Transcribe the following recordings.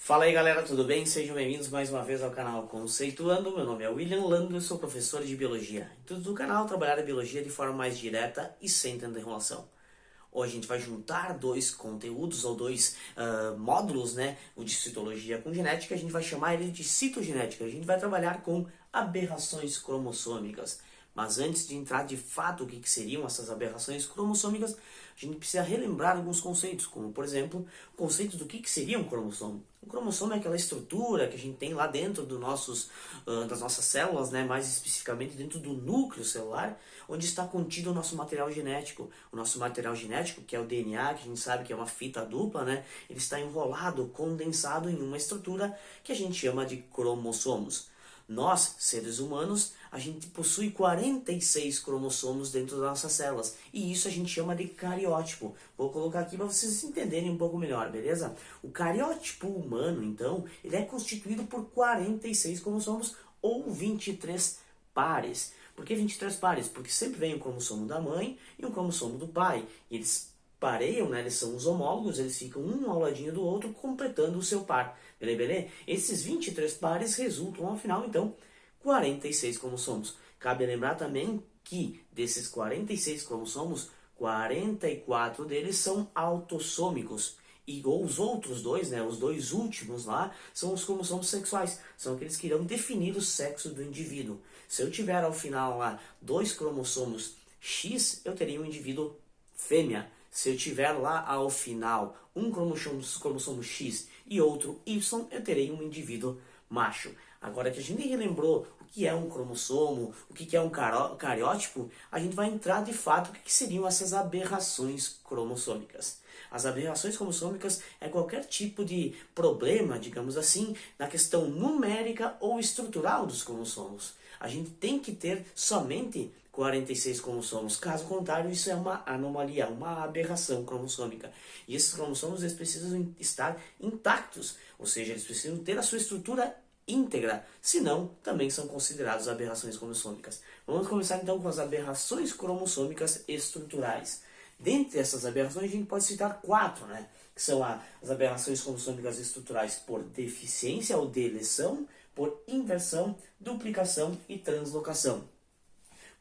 Fala aí galera, tudo bem? Sejam bem-vindos mais uma vez ao canal Conceituando. Meu nome é William Lando e sou professor de Biologia. Intuito do canal é trabalhar a Biologia de forma mais direta e sem tanta enrolação. Hoje a gente vai juntar dois conteúdos ou dois módulos, né? O de citologia com genética, a gente vai chamar ele de citogenética. A gente vai trabalhar com aberrações cromossômicas. Mas antes de entrar de fato o que seriam essas aberrações cromossômicas, a gente precisa relembrar alguns conceitos, como por exemplo, o conceito do que seria um cromossomo. Um cromossomo é aquela estrutura que a gente tem lá dentro das nossas células, né? Mais especificamente dentro do núcleo celular, onde está contido o nosso material genético. O nosso material genético, que é o DNA, que a gente sabe que é uma fita dupla, né? Ele está enrolado, condensado em uma estrutura que a gente chama de cromossomos. Nós, seres humanos, a gente possui 46 cromossomos dentro das nossas células. E isso a gente chama de cariótipo. Vou colocar aqui para vocês entenderem um pouco melhor, beleza? O cariótipo humano, então, ele é constituído por 46 cromossomos ou 23 pares. Por que 23 pares? Porque sempre vem um cromossomo da mãe e um cromossomo do pai. E eles pareiam, né? Eles são os homólogos, eles ficam um ao ladinho do outro, completando o seu par. Beleza? Esses 23 pares resultam, ao final, então, 46 cromossomos. Cabe lembrar também que, desses 46 cromossomos, 44 deles são autossômicos. E os outros dois, né, os dois últimos lá, são os cromossomos sexuais. São aqueles que irão definir o sexo do indivíduo. Se eu tiver, ao final, lá, dois cromossomos X, eu teria um indivíduo fêmea. Se eu tiver lá ao final um cromossomo X e outro Y, eu terei um indivíduo macho. Agora que a gente relembrou o que é um cromossomo, o que é um cariótipo, a gente vai entrar de fato o que seriam essas aberrações cromossômicas. As aberrações cromossômicas é qualquer tipo de problema, digamos assim, na questão numérica ou estrutural dos cromossomos. A gente tem que ter somente 46 cromossomos. Caso contrário, isso é uma anomalia, uma aberração cromossômica. E esses cromossomos eles precisam estar intactos, ou seja, eles precisam ter a sua estrutura íntegra, senão também são considerados aberrações cromossômicas. Vamos começar então com as aberrações cromossômicas estruturais. Dentre essas aberrações, a gente pode citar 4, né? Que são as aberrações cromossômicas estruturais por deficiência ou deleção, por inversão, duplicação e translocação.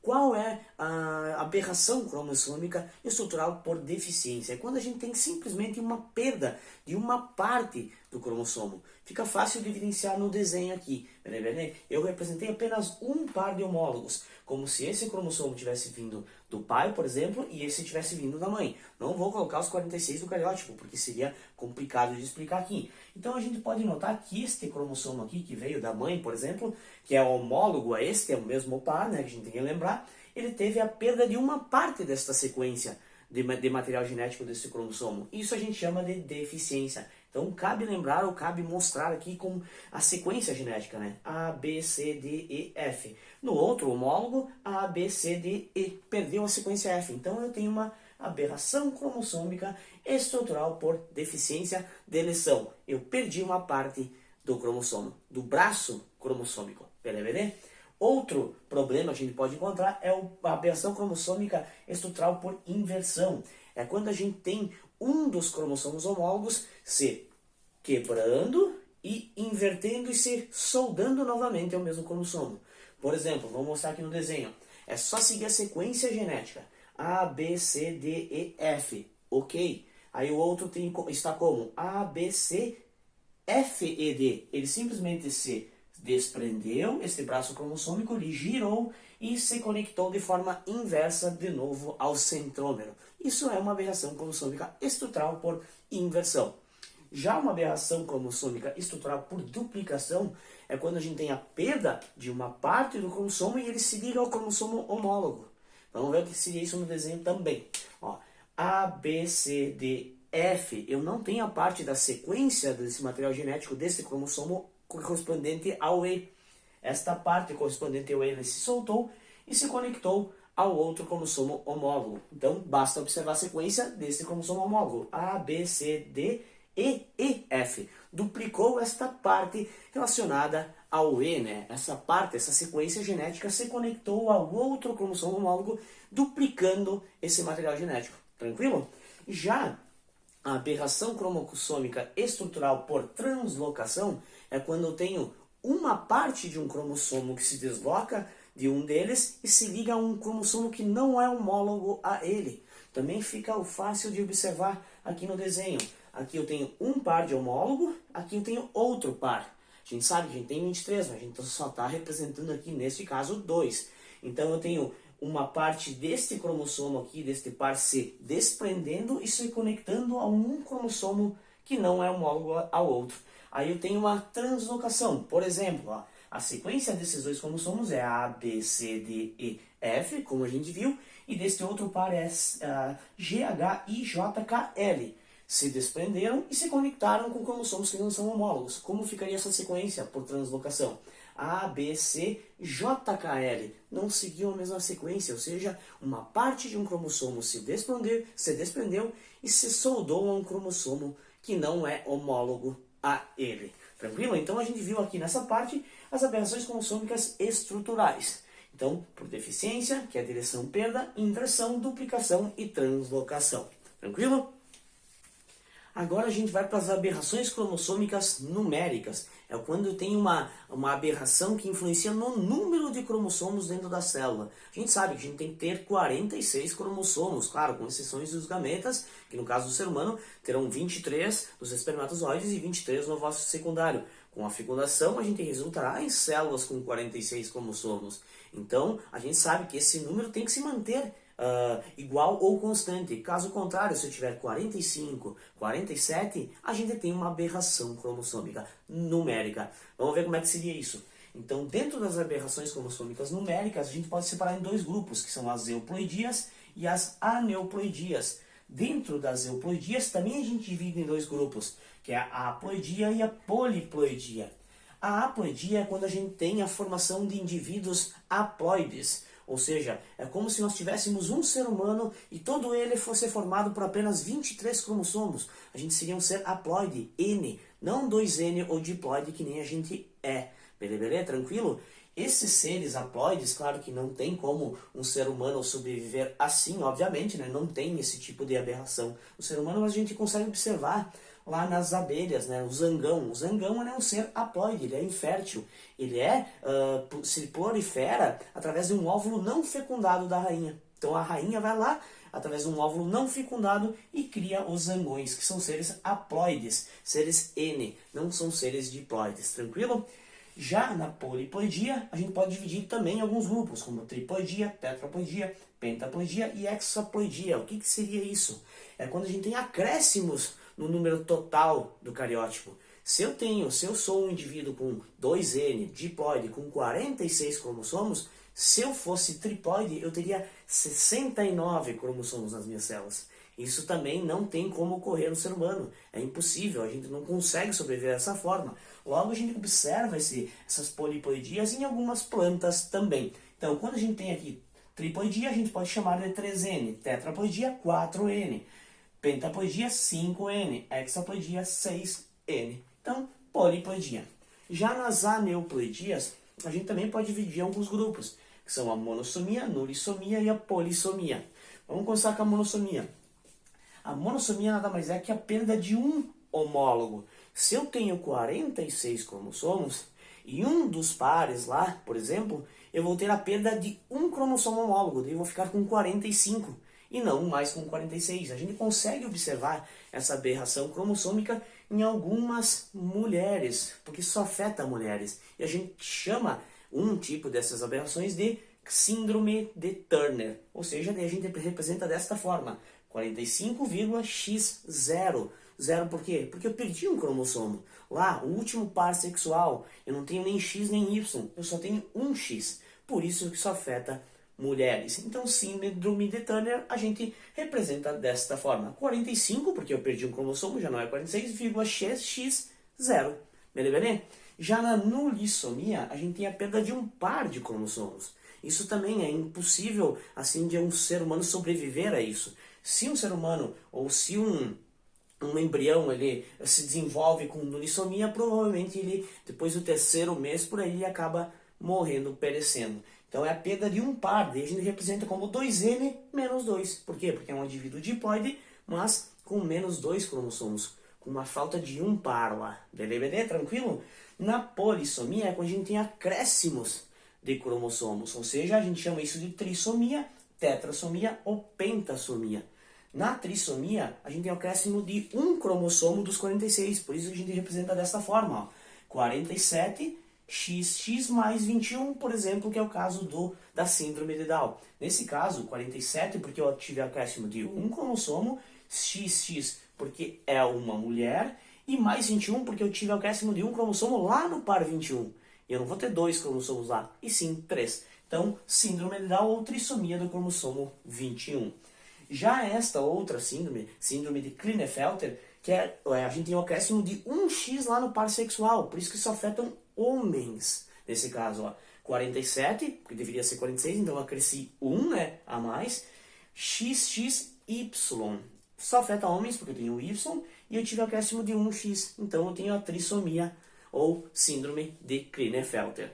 Qual é a aberração cromossômica estrutural por deficiência? É quando a gente tem simplesmente uma perda de uma parte do cromossomo. Fica fácil de evidenciar no desenho aqui. Eu representei apenas um par de homólogos, como se esse cromossomo tivesse vindo do pai, por exemplo, e esse tivesse vindo da mãe. Não vou colocar os 46 do cariótipo, porque seria complicado de explicar aqui. Então a gente pode notar que este cromossomo aqui, que veio da mãe, por exemplo, que é homólogo a este, é o mesmo par, né, que a gente tem que lembrar, ele teve a perda de uma parte desta sequência de material genético desse cromossomo. Isso a gente chama de deficiência. Então cabe lembrar ou cabe mostrar aqui com a sequência genética, né? A, B, C, D, E, F. No outro homólogo, A, B, C, D, E. Perdeu a sequência F. Então eu tenho uma aberração cromossômica estrutural por deficiência deleção. Eu perdi uma parte do cromossomo, do braço cromossômico. Beleza? Outro problema que a gente pode encontrar é a aberração cromossômica estrutural por inversão. É quando a gente tem um dos cromossomos homólogos se quebrando e invertendo e se soldando novamente ao mesmo cromossomo. Por exemplo, vou mostrar aqui no desenho. É só seguir a sequência genética. A, B, C, D, E, F. Ok. Aí o outro está como A, B, C, F, E, D. Ele simplesmente se desprendeu, este braço cromossômico, ele girou e se conectou de forma inversa de novo ao centrômero. Isso é uma aberração cromossômica estrutural por inversão. Já uma aberração cromossômica estrutural por duplicação é quando a gente tem a perda de uma parte do cromossomo e ele se liga ao cromossomo homólogo. Vamos ver o que seria isso no desenho também. Ó, A, B, C, D, F. Eu não tenho a parte da sequência desse material genético desse cromossomo correspondente ao E. Esta parte correspondente ao E ele se soltou e se conectou ao outro cromossomo homólogo. Então, basta observar a sequência desse cromossomo homólogo. A, B, C, D, E, F. Duplicou esta parte relacionada ao E, né? Essa parte, essa sequência genética se conectou ao outro cromossomo homólogo, duplicando esse material genético. Tranquilo? Já A aberração cromossômica estrutural por translocação é quando eu tenho uma parte de um cromossomo que se desloca de um deles e se liga a um cromossomo que não é homólogo a ele. Também fica fácil de observar aqui no desenho. Aqui eu tenho um par de homólogo, aqui eu tenho outro par. A gente sabe que a gente tem 23, mas a gente só está representando aqui, neste caso, 2. Então eu tenho uma parte deste cromossomo aqui, deste par, se desprendendo e se conectando a um cromossomo que não é homólogo ao outro. Aí eu tenho uma translocação. Por exemplo, ó, a sequência desses dois cromossomos é A, B, C, D, E, F, como a gente viu, e deste outro par é G, H, I, J, K, L. Se desprenderam e se conectaram com cromossomos que não são homólogos. Como ficaria essa sequência por translocação? A, B, C, J, K, L. Não seguiu a mesma sequência, ou seja, uma parte de um cromossomo se desprendeu e se soldou a um cromossomo que não é homólogo a ele. Tranquilo? Então a gente viu aqui nessa parte as aberrações cromossômicas estruturais. Então, por deficiência, que é a direção perda, inversão, duplicação e translocação. Tranquilo? Agora a gente vai para as aberrações cromossômicas numéricas. É quando tem uma aberração que influencia no número de cromossomos dentro da célula. A gente sabe que a gente tem que ter 46 cromossomos, claro, com exceções dos gametas, que no caso do ser humano terão 23 dos espermatozoides e 23 no ovário secundário. Com a fecundação, a gente resultará em células com 46 cromossomos. Então, a gente sabe que esse número tem que se manter igual ou constante. Caso contrário, se eu tiver 45, 47, a gente tem uma aberração cromossômica numérica. Vamos ver como é que seria isso. Então, dentro das aberrações cromossômicas numéricas, a gente pode separar em dois grupos, que são as euploidias e as aneuploidias. Dentro das euploidias, também a gente divide em dois grupos, que é a haploidia e a poliploidia. A haploidia é quando a gente tem a formação de indivíduos haploides. Ou seja, é como se nós tivéssemos um ser humano e todo ele fosse formado por apenas 23 cromossomos. A gente seria um ser haploide, N, não 2N ou diploide que nem a gente é. Beleza? Tranquilo? Esses seres haploides, claro que não tem como um ser humano sobreviver assim, obviamente, né? Não tem esse tipo de aberração no ser humano, mas a gente consegue observar lá nas abelhas, né? O zangão. O zangão é um ser haploide, ele é infértil. Ele se prolifera através de um óvulo não fecundado da rainha. Então a rainha vai lá, através de um óvulo não fecundado, e cria os zangões, que são seres haploides, seres N, não são seres diploides, tranquilo? Já na poliploidia, a gente pode dividir também em alguns grupos, como triploidia, tetraploidia, pentaploidia e hexaploidia. O que seria isso? É quando a gente tem acréscimos no número total do cariótipo. Se eu sou um indivíduo com 2N, diploide, com 46 cromossomos, se eu fosse triploide, eu teria 69 cromossomos nas minhas células. Isso também não tem como ocorrer no ser humano. É impossível, a gente não consegue sobreviver dessa forma. Logo, a gente observa essas poliploidias em algumas plantas também. Então, quando a gente tem aqui triploidia, a gente pode chamar de 3N, tetraploidia, 4N, pentaploidia, 5N, hexaploidia, 6N. Então, poliploidia. Já nas aneuploidias, a gente também pode dividir em alguns grupos, que são a monossomia, nulissomia e a polissomia. Vamos começar com a monossomia. A monossomia nada mais é que a perda de um homólogo. Se eu tenho 46 cromossomos e um dos pares lá, por exemplo, eu vou ter a perda de um cromossomo homólogo, daí eu vou ficar com 45 e não mais com 46. A gente consegue observar essa aberração cromossômica em algumas mulheres, porque isso afeta mulheres. E a gente chama um tipo dessas aberrações de síndrome de Turner, ou seja, a gente representa desta forma, 45,x0. Zero por quê? Porque eu perdi um cromossomo. Lá, o último par sexual, eu não tenho nem X nem Y, eu só tenho um X. Por isso que isso afeta mulheres. Então, síndrome de Turner, a gente representa desta forma. 45, porque eu perdi um cromossomo, já não é 46,x0. Beleza? Já na nulissomia, a gente tem a perda de um par de cromossomos. Isso também é impossível, assim, de um ser humano sobreviver a isso. Se um ser humano, ou se um embrião ele se desenvolve com nulissomia, provavelmente ele, depois do terceiro mês, por aí, ele acaba morrendo, perecendo. Então é a perda de um par, daí a gente representa como 2N menos 2. Por quê? Porque é um indivíduo diploide, mas com menos 2 cromossomos, com uma falta de um par lá. Beleza? Tranquilo? Na polissomia é quando a gente tem acréscimos de cromossomos, ou seja, a gente chama isso de trissomia, tetrassomia ou pentassomia. Na trissomia, a gente tem o acréscimo de um cromossomo dos 46, por isso a gente representa dessa forma, ó. 47 XX mais 21, por exemplo, que é o caso da síndrome de Down. Nesse caso, 47 porque eu tive acréscimo de um cromossomo, XX porque é uma mulher, e mais 21 porque eu tive acréscimo de um cromossomo lá no par 21. E eu não vou ter 2 cromossomos lá, e sim 3. Então, síndrome de Down ou trissomia do cromossomo 21. Já esta outra síndrome, síndrome de Klinefelter, que a gente tem um acréscimo de 1x lá no par sexual, por isso que só afetam homens. Nesse caso, ó, 47, porque deveria ser 46, então eu acresci 1, né, a mais, XXY. Só afeta homens, porque eu tenho o Y, e eu tive acréscimo de 1x, então eu tenho a trissomia, ou síndrome de Klinefelter.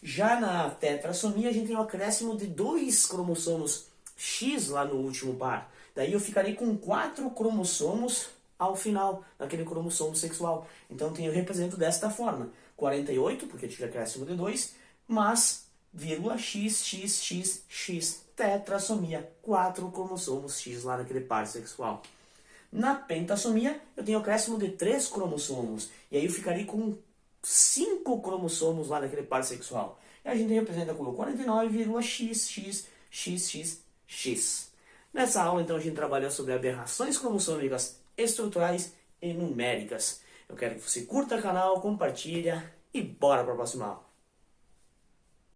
Já na tetrassomia, a gente tem o acréscimo de 2 cromossomos X lá no último par. Daí eu ficarei com 4 cromossomos ao final, naquele cromossomo sexual. Então eu represento desta forma. 48, porque eu tive acréscimo de 2, mas, vírgula, XXXX, tetrassomia, 4 cromossomos X lá naquele par sexual. Na pentassomia, eu tenho acréscimo de 3 cromossomos, e aí eu ficarei com 5 cromossomos lá naquele par sexual. E a gente representa como 49,XXXX. Nessa aula, então, a gente trabalhou sobre aberrações cromossômicas estruturais e numéricas. Eu quero que você curta o canal, compartilha e bora para a próxima aula.